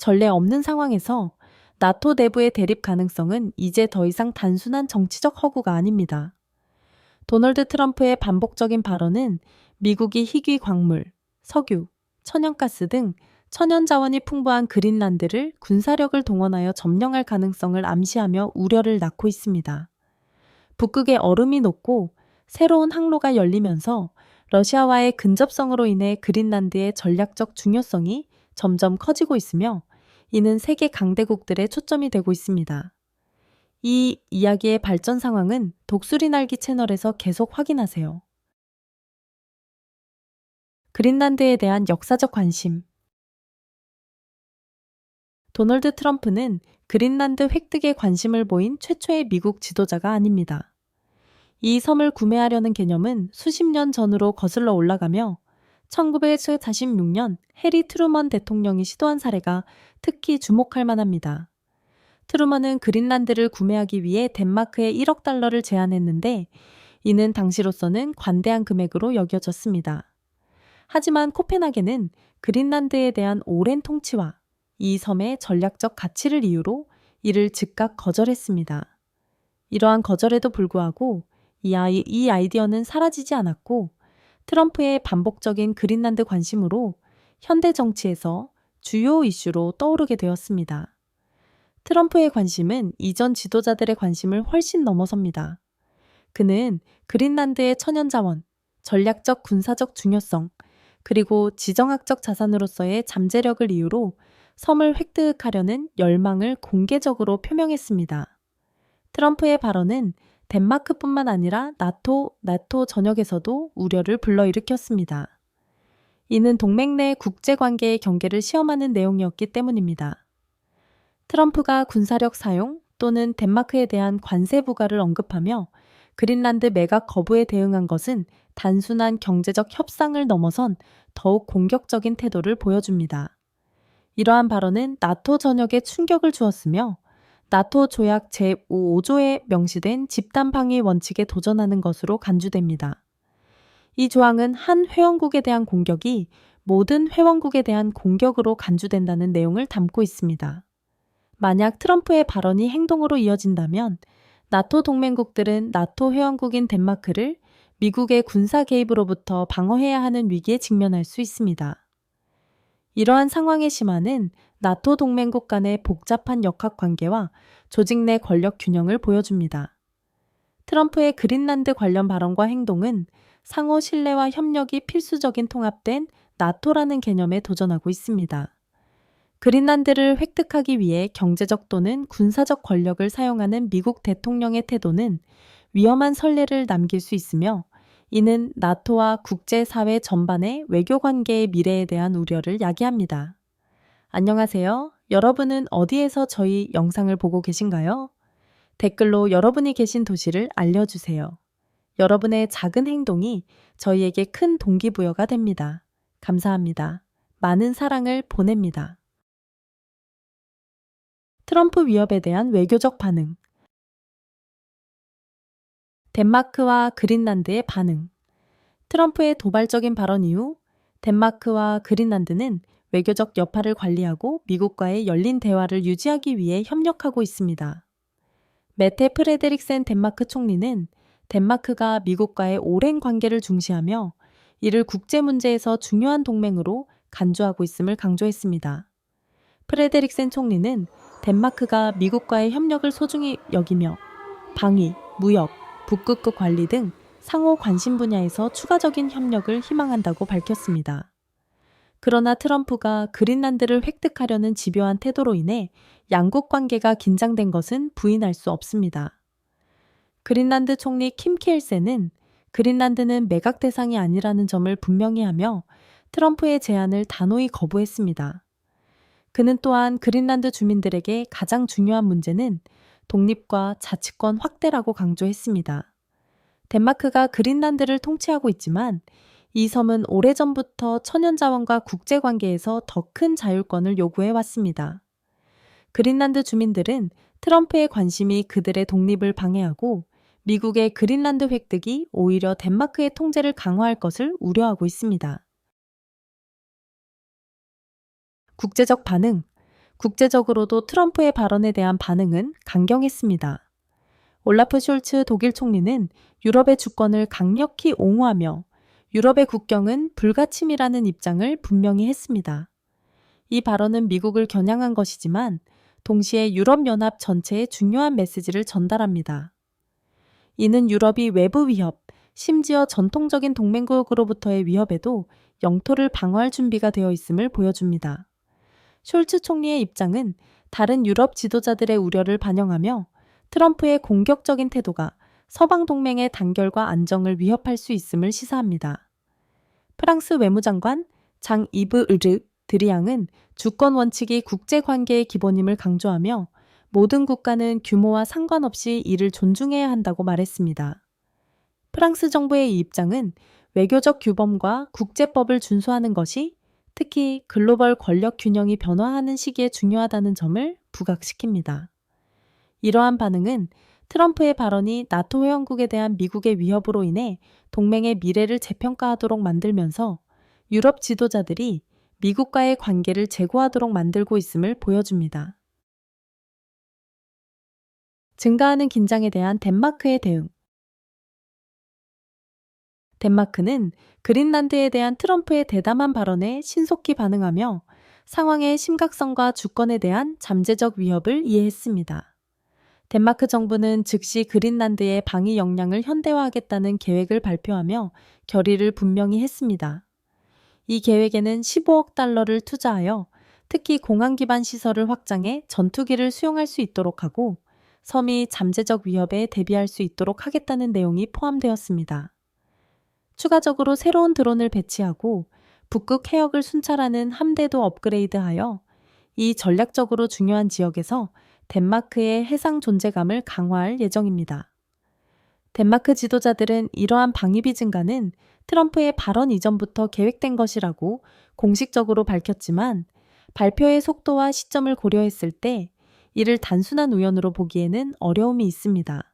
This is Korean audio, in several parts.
전례 없는 상황에서 나토 내부의 대립 가능성은 이제 더 이상 단순한 정치적 허구가 아닙니다. 도널드 트럼프의 반복적인 발언은 미국이 희귀 광물, 석유, 천연가스 등 천연 자원이 풍부한 그린란드를 군사력을 동원하여 점령할 가능성을 암시하며 우려를 낳고 있습니다. 북극의 얼음이 녹고 새로운 항로가 열리면서 러시아와의 근접성으로 인해 그린란드의 전략적 중요성이 점점 커지고 있으며 이는 세계 강대국들의 초점이 되고 있습니다. 이 이야기의 발전 상황은 독수리 날기 채널에서 계속 확인하세요. 그린란드에 대한 역사적 관심. 도널드 트럼프는 그린란드 획득에 관심을 보인 최초의 미국 지도자가 아닙니다. 이 섬을 구매하려는 개념은 수십 년 전으로 거슬러 올라가며 1946년 해리 트루먼 대통령이 시도한 사례가 특히 주목할 만합니다. 트루먼은 그린란드를 구매하기 위해 덴마크에 1억 달러를 제안했는데 이는 당시로서는 관대한 금액으로 여겨졌습니다. 하지만 코펜하겐은 그린란드에 대한 오랜 통치와 이 섬의 전략적 가치를 이유로 이를 즉각 거절했습니다. 이러한 거절에도 불구하고 이 아이디어는 사라지지 않았고 트럼프의 반복적인 그린란드 관심으로 현대 정치에서 주요 이슈로 떠오르게 되었습니다. 트럼프의 관심은 이전 지도자들의 관심을 훨씬 넘어섭니다. 그는 그린란드의 천연자원, 전략적 군사적 중요성, 그리고 지정학적 자산으로서의 잠재력을 이유로 섬을 획득하려는 열망을 공개적으로 표명했습니다. 트럼프의 발언은 덴마크뿐만 아니라 나토 전역에서도 우려를 불러일으켰습니다. 이는 동맹 내 국제관계의 경계를 시험하는 내용이었기 때문입니다. 트럼프가 군사력 사용 또는 덴마크에 대한 관세 부과를 언급하며 그린란드 매각 거부에 대응한 것은 단순한 경제적 협상을 넘어선 더욱 공격적인 태도를 보여줍니다. 이러한 발언은 나토 전역에 충격을 주었으며 나토 조약 제5조에 명시된 집단 방위 원칙에 도전하는 것으로 간주됩니다. 이 조항은 한 회원국에 대한 공격이 모든 회원국에 대한 공격으로 간주된다는 내용을 담고 있습니다. 만약 트럼프의 발언이 행동으로 이어진다면 나토 동맹국들은 나토 회원국인 덴마크를 미국의 군사 개입으로부터 방어해야 하는 위기에 직면할 수 있습니다. 이러한 상황의 심화는 나토 동맹국 간의 복잡한 역학관계와 조직 내 권력 균형을 보여줍니다. 트럼프의 그린란드 관련 발언과 행동은 상호 신뢰와 협력이 필수적인 통합된 나토라는 개념에 도전하고 있습니다. 그린란드를 획득하기 위해 경제적 또는 군사적 권력을 사용하는 미국 대통령의 태도는 위험한 선례를 남길 수 있으며 이는 나토와 국제사회 전반의 외교관계의 미래에 대한 우려를 야기합니다. 안녕하세요. 여러분은 어디에서 저희 영상을 보고 계신가요? 댓글로 여러분이 계신 도시를 알려주세요. 여러분의 작은 행동이 저희에게 큰 동기부여가 됩니다. 감사합니다. 많은 사랑을 보냅니다. 트럼프 위협에 대한 외교적 반응. 덴마크와 그린란드의 반응. 트럼프의 도발적인 발언 이후 덴마크와 그린란드는 외교적 여파를 관리하고 미국과의 열린 대화를 유지하기 위해 협력하고 있습니다. 메테 프레데릭센 덴마크 총리는 덴마크가 미국과의 오랜 관계를 중시하며 이를 국제 문제에서 중요한 동맹으로 간주하고 있음을 강조했습니다. 프레데릭센 총리는 덴마크가 미국과의 협력을 소중히 여기며 방위, 무역, 북극급 관리 등 상호 관심 분야에서 추가적인 협력을 희망한다고 밝혔습니다. 그러나 트럼프가 그린란드를 획득하려는 집요한 태도로 인해 양국 관계가 긴장된 것은 부인할 수 없습니다. 그린란드 총리 킴 키엘센은 그린란드는 매각 대상이 아니라는 점을 분명히 하며 트럼프의 제안을 단호히 거부했습니다. 그는 또한 그린란드 주민들에게 가장 중요한 문제는 독립과 자치권 확대라고 강조했습니다. 덴마크가 그린란드를 통치하고 있지만 이 섬은 오래전부터 천연자원과 국제관계에서 더 큰 자율권을 요구해왔습니다. 그린란드 주민들은 트럼프의 관심이 그들의 독립을 방해하고 미국의 그린란드 획득이 오히려 덴마크의 통제를 강화할 것을 우려하고 있습니다. 국제적 반응. 국제적으로도 트럼프의 발언에 대한 반응은 강경했습니다. 올라프 숄츠 독일 총리는 유럽의 주권을 강력히 옹호하며 유럽의 국경은 불가침이라는 입장을 분명히 했습니다. 이 발언은 미국을 겨냥한 것이지만 동시에 유럽연합 전체에 중요한 메시지를 전달합니다. 이는 유럽이 외부 위협, 심지어 전통적인 동맹국으로부터의 위협에도 영토를 방어할 준비가 되어 있음을 보여줍니다. 숄츠 총리의 입장은 다른 유럽 지도자들의 우려를 반영하며 트럼프의 공격적인 태도가 서방 동맹의 단결과 안정을 위협할 수 있음을 시사합니다. 프랑스 외무장관 장 이브 르 드리앙은 주권 원칙이 국제관계의 기본임을 강조하며 모든 국가는 규모와 상관없이 이를 존중해야 한다고 말했습니다. 프랑스 정부의 이 입장은 외교적 규범과 국제법을 준수하는 것이 특히 글로벌 권력 균형이 변화하는 시기에 중요하다는 점을 부각시킵니다. 이러한 반응은 트럼프의 발언이 나토 회원국에 대한 미국의 위협으로 인해 동맹의 미래를 재평가하도록 만들면서 유럽 지도자들이 미국과의 관계를 재고하도록 만들고 있음을 보여줍니다. 증가하는 긴장에 대한 덴마크의 대응. 덴마크는 그린란드에 대한 트럼프의 대담한 발언에 신속히 반응하며 상황의 심각성과 주권에 대한 잠재적 위협을 이해했습니다. 덴마크 정부는 즉시 그린란드의 방위 역량을 현대화하겠다는 계획을 발표하며 결의를 분명히 했습니다. 이 계획에는 15억 달러를 투자하여 특히 공항 기반 시설을 확장해 전투기를 수용할 수 있도록 하고 섬이 잠재적 위협에 대비할 수 있도록 하겠다는 내용이 포함되었습니다. 추가적으로 새로운 드론을 배치하고 북극 해역을 순찰하는 함대도 업그레이드하여 이 전략적으로 중요한 지역에서 덴마크의 해상 존재감을 강화할 예정입니다. 덴마크 지도자들은 이러한 방위비 증가는 트럼프의 발언 이전부터 계획된 것이라고 공식적으로 밝혔지만 발표의 속도와 시점을 고려했을 때 이를 단순한 우연으로 보기에는 어려움이 있습니다.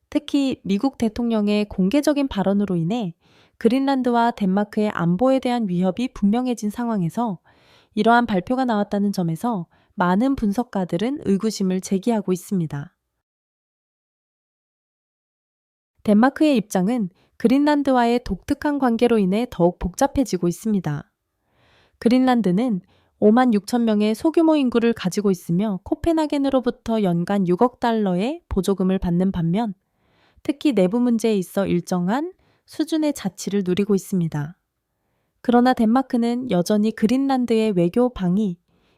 특히 미국 대통령의 공개적인 발언으로 인해 그린란드와 덴마크의 안보에 대한 위협이 분명해진 상황에서 이러한 발표가 나왔다는 점에서 많은 분석가들은 의구심을 제기하고 있습니다. 덴마크의 입장은 그린란드와의 독특한 관계로 인해 더욱 복잡해지고 있습니다. 그린란드는 5만 6천 명의 소규모 인구를 가지고 있으며 코펜하겐으로부터 연간 6억 달러의 보조금을 받는 반면 특히 내부 문제에 있어 일정한 수준의 자치를 누리고 있습니다. 그러나 덴마크는 여전히 그린란드의 외교 방위,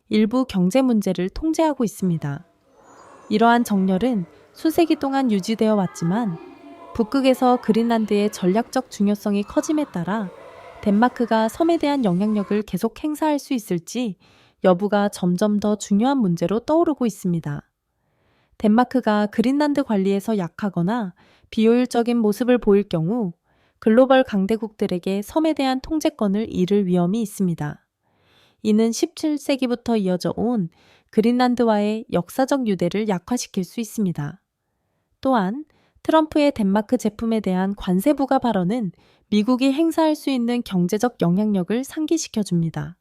일부 경제 문제를 통제하고 있습니다. 이러한 정렬은 수세기 동안 유지되어 왔지만 북극에서 그린란드의 전략적 중요성이 커짐에 따라 덴마크가 섬에 대한 영향력을 계속 행사할 수 있을지 여부가 점점 더 중요한 문제로 떠오르고 있습니다. 덴마크가 그린란드 관리에서 약하거나 비효율적인 모습을 보일 경우 글로벌 강대국들에게 섬에 대한 통제권을 잃을 위험이 있습니다. 이는 17세기부터 이어져 온 그린란드와의 역사적 유대를 약화시킬 수 있습니다. 또한 트럼프의 덴마크 제품에 대한 관세 부과 발언은 미국이 행사할 수 있는 경제적 영향력을 상기시켜줍니다.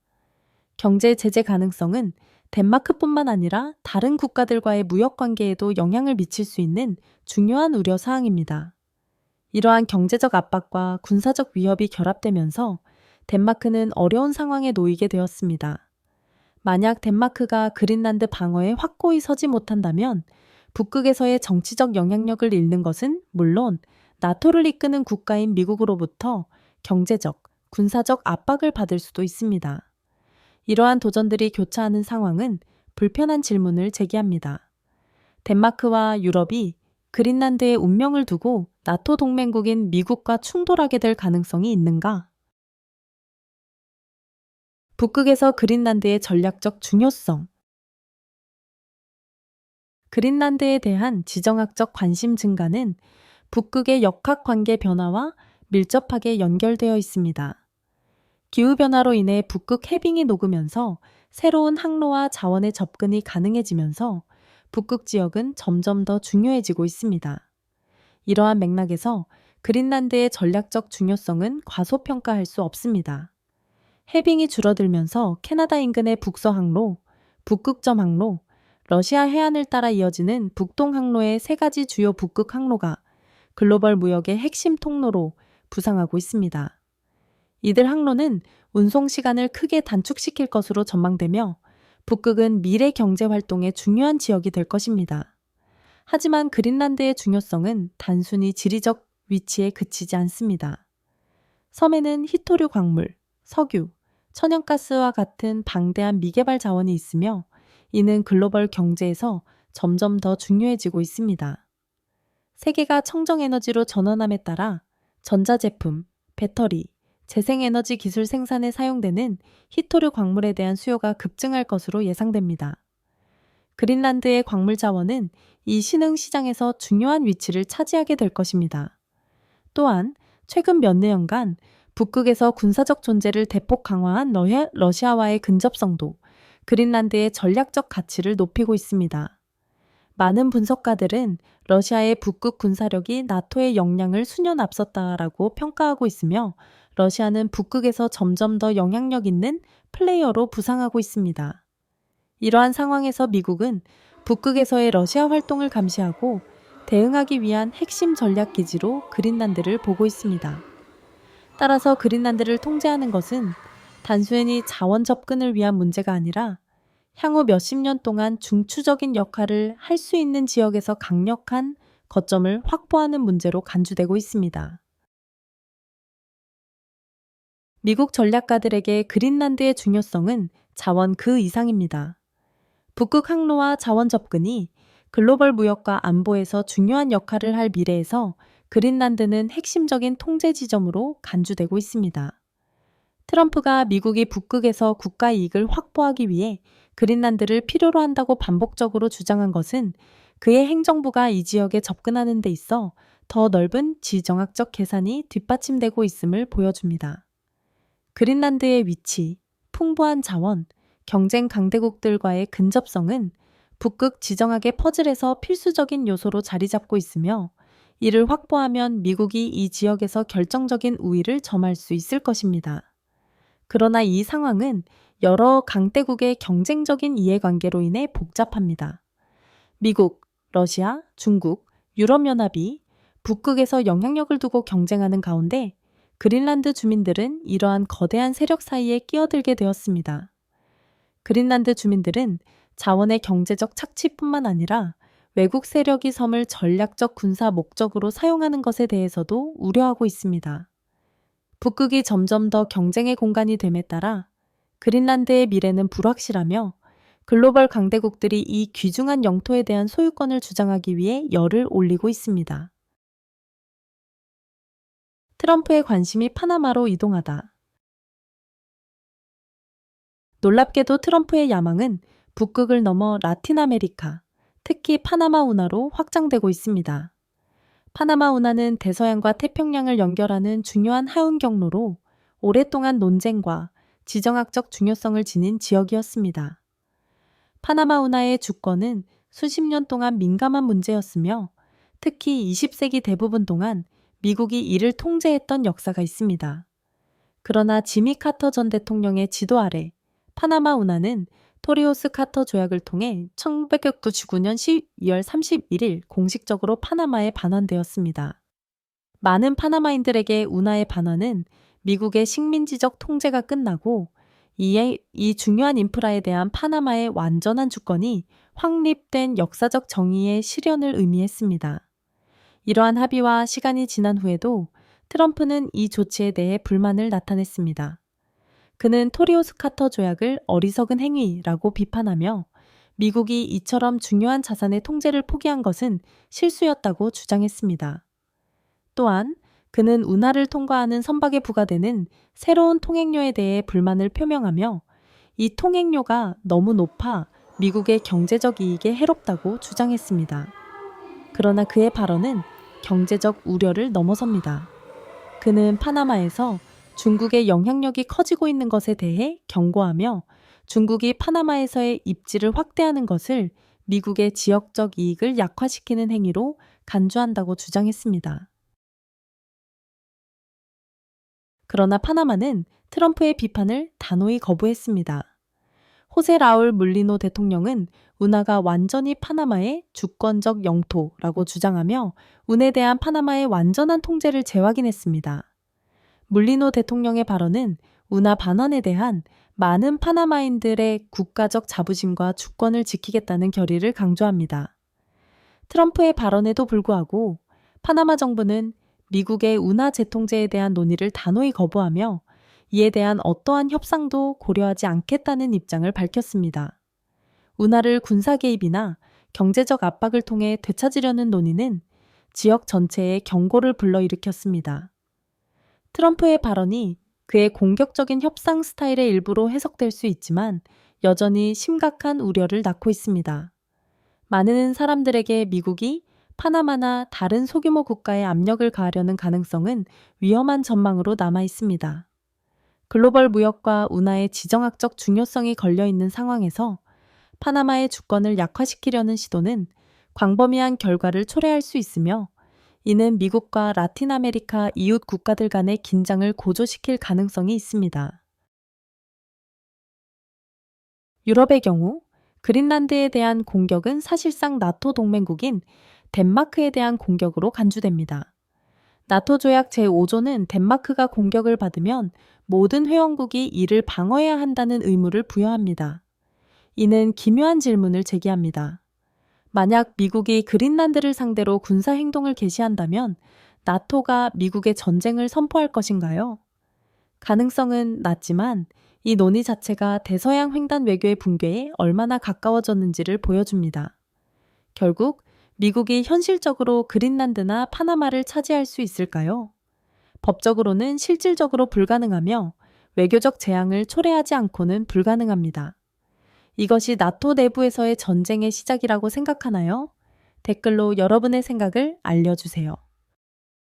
경제 제재 가능성은 덴마크뿐만 아니라 다른 국가들과의 무역 관계에도 영향을 미칠 수 있는 중요한 우려 사항입니다. 이러한 경제적 압박과 군사적 위협이 결합되면서 덴마크는 어려운 상황에 놓이게 되었습니다. 만약 덴마크가 그린란드 방어에 확고히 서지 못한다면 북극에서의 정치적 영향력을 잃는 것은 물론 나토를 이끄는 국가인 미국으로부터 경제적, 군사적 압박을 받을 수도 있습니다. 이러한 도전들이 교차하는 상황은 불편한 질문을 제기합니다. 덴마크와 유럽이 그린란드의 운명을 두고 나토 동맹국인 미국과 충돌하게 될 가능성이 있는가? 북극에서 그린란드의 전략적 중요성. 그린란드에 대한 지정학적 관심 증가는 북극의 역학관계 변화와 밀접하게 연결되어 있습니다. 기후변화로 인해 북극 해빙이 녹으면서 새로운 항로와 자원의 접근이 가능해지면서 북극 지역은 점점 더 중요해지고 있습니다. 이러한 맥락에서 그린란드의 전략적 중요성은 과소평가할 수 없습니다. 해빙이 줄어들면서 캐나다 인근의 북서 항로, 북극점 항로, 러시아 해안을 따라 이어지는 북동 항로의 세 가지 주요 북극 항로가 글로벌 무역의 핵심 통로로 부상하고 있습니다. 이들 항로는 운송 시간을 크게 단축시킬 것으로 전망되며 북극은 미래 경제 활동의 중요한 지역이 될 것입니다. 하지만 그린란드의 중요성은 단순히 지리적 위치에 그치지 않습니다. 섬에는 희토류 광물, 석유, 천연가스와 같은 방대한 미개발 자원이 있으며 이는 글로벌 경제에서 점점 더 중요해지고 있습니다. 세계가 청정에너지로 전환함에 따라 전자제품, 배터리, 재생에너지 기술 생산에 사용되는 희토류 광물에 대한 수요가 급증할 것으로 예상됩니다. 그린란드의 광물 자원은 이 신흥 시장에서 중요한 위치를 차지하게 될 것입니다. 또한 최근 몇 년간 북극에서 군사적 존재를 대폭 강화한 러시아와의 근접성도 그린란드의 전략적 가치를 높이고 있습니다. 많은 분석가들은 러시아의 북극 군사력이 나토의 역량을 수년 앞섰다라고 평가하고 있으며 러시아는 북극에서 점점 더 영향력 있는 플레이어로 부상하고 있습니다. 이러한 상황에서 미국은 북극에서의 러시아 활동을 감시하고 대응하기 위한 핵심 전략 기지로 그린란드를 보고 있습니다. 따라서 그린란드를 통제하는 것은 단순히 자원 접근을 위한 문제가 아니라 향후 몇십 년 동안 중추적인 역할을 할 수 있는 지역에서 강력한 거점을 확보하는 문제로 간주되고 있습니다. 미국 전략가들에게 그린란드의 중요성은 자원 그 이상입니다. 북극 항로와 자원 접근이 글로벌 무역과 안보에서 중요한 역할을 할 미래에서 그린란드는 핵심적인 통제 지점으로 간주되고 있습니다. 트럼프가 미국이 북극에서 국가 이익을 확보하기 위해 그린란드를 필요로 한다고 반복적으로 주장한 것은 그의 행정부가 이 지역에 접근하는 데 있어 더 넓은 지정학적 계산이 뒷받침되고 있음을 보여줍니다. 그린란드의 위치, 풍부한 자원, 경쟁 강대국들과의 근접성은 북극 지정학의 퍼즐에서 필수적인 요소로 자리 잡고 있으며 이를 확보하면 미국이 이 지역에서 결정적인 우위를 점할 수 있을 것입니다. 그러나 이 상황은 여러 강대국의 경쟁적인 이해관계로 인해 복잡합니다. 미국, 러시아, 중국, 유럽연합이 북극에서 영향력을 두고 경쟁하는 가운데 그린란드 주민들은 이러한 거대한 세력 사이에 끼어들게 되었습니다. 그린란드 주민들은 자원의 경제적 착취뿐만 아니라 외국 세력이 섬을 전략적 군사 목적으로 사용하는 것에 대해서도 우려하고 있습니다. 북극이 점점 더 경쟁의 공간이 됨에 따라 그린란드의 미래는 불확실하며 글로벌 강대국들이 이 귀중한 영토에 대한 소유권을 주장하기 위해 열을 올리고 있습니다. 트럼프의 관심이 파나마로 이동하다. 놀랍게도 트럼프의 야망은 북극을 넘어 라틴 아메리카, 특히 파나마 운하로 확장되고 있습니다. 파나마 운하는 대서양과 태평양을 연결하는 중요한 하운 경로로 오랫동안 논쟁과 지정학적 중요성을 지닌 지역이었습니다. 파나마 운하의 주권은 수십 년 동안 민감한 문제였으며 특히 20세기 대부분 동안 미국이 이를 통제했던 역사가 있습니다. 그러나 지미 카터 전 대통령의 지도 아래 파나마 운하는 토리오스 카터 조약을 통해 1999년 12월 31일 공식적으로 파나마에 반환되었습니다. 많은 파나마인들에게 운하의 반환은 미국의 식민지적 통제가 끝나고 이 중요한 인프라에 대한 파나마의 완전한 주권이 확립된 역사적 정의의 실현을 의미했습니다. 이러한 합의와 시간이 지난 후에도 트럼프는 이 조치에 대해 불만을 나타냈습니다. 그는 토리오스 카터 조약을 어리석은 행위라고 비판하며 미국이 이처럼 중요한 자산의 통제를 포기한 것은 실수였다고 주장했습니다. 또한 그는 운하를 통과하는 선박에 부과되는 새로운 통행료에 대해 불만을 표명하며 이 통행료가 너무 높아 미국의 경제적 이익에 해롭다고 주장했습니다. 그러나 그의 발언은 경제적 우려를 넘어섭니다. 그는 파나마에서 중국의 영향력이 커지고 있는 것에 대해 경고하며 중국이 파나마에서의 입지를 확대하는 것을 미국의 지역적 이익을 약화시키는 행위로 간주한다고 주장했습니다. 그러나 파나마는 트럼프의 비판을 단호히 거부했습니다. 호세 라울 물리노 대통령은 운하가 완전히 파나마의 주권적 영토라고 주장하며 운에 대한 파나마의 완전한 통제를 재확인했습니다. 물리노 대통령의 발언은 운하 반환에 대한 많은 파나마인들의 국가적 자부심과 주권을 지키겠다는 결의를 강조합니다. 트럼프의 발언에도 불구하고 파나마 정부는 미국의 운하 재통제에 대한 논의를 단호히 거부하며 이에 대한 어떠한 협상도 고려하지 않겠다는 입장을 밝혔습니다. 운하를 군사 개입이나 경제적 압박을 통해 되찾으려는 논의는 지역 전체에 경고를 불러일으켰습니다. 트럼프의 발언이 그의 공격적인 협상 스타일의 일부로 해석될 수 있지만 여전히 심각한 우려를 낳고 있습니다. 많은 사람들에게 미국이 파나마나 다른 소규모 국가에 압력을 가하려는 가능성은 위험한 전망으로 남아 있습니다. 글로벌 무역과 운하의 지정학적 중요성이 걸려 있는 상황에서 파나마의 주권을 약화시키려는 시도는 광범위한 결과를 초래할 수 있으며 이는 미국과 라틴 아메리카 이웃 국가들 간의 긴장을 고조시킬 가능성이 있습니다. 유럽의 경우 그린란드에 대한 공격은 사실상 나토 동맹국인 덴마크에 대한 공격으로 간주됩니다. 나토 조약 제5조는 덴마크가 공격을 받으면 모든 회원국이 이를 방어해야 한다는 의무를 부여합니다. 이는 기묘한 질문을 제기합니다. 만약 미국이 그린란드를 상대로 군사 행동을 개시한다면 나토가 미국의 전쟁을 선포할 것인가요? 가능성은 낮지만 이 논의 자체가 대서양 횡단 외교의 붕괴에 얼마나 가까워졌는지를 보여줍니다. 결국 미국이 현실적으로 그린란드나 파나마를 차지할 수 있을까요? 법적으로는 실질적으로 불가능하며 외교적 재앙을 초래하지 않고는 불가능합니다. 이것이 나토 내부에서의 전쟁의 시작이라고 생각하나요? 댓글로 여러분의 생각을 알려주세요.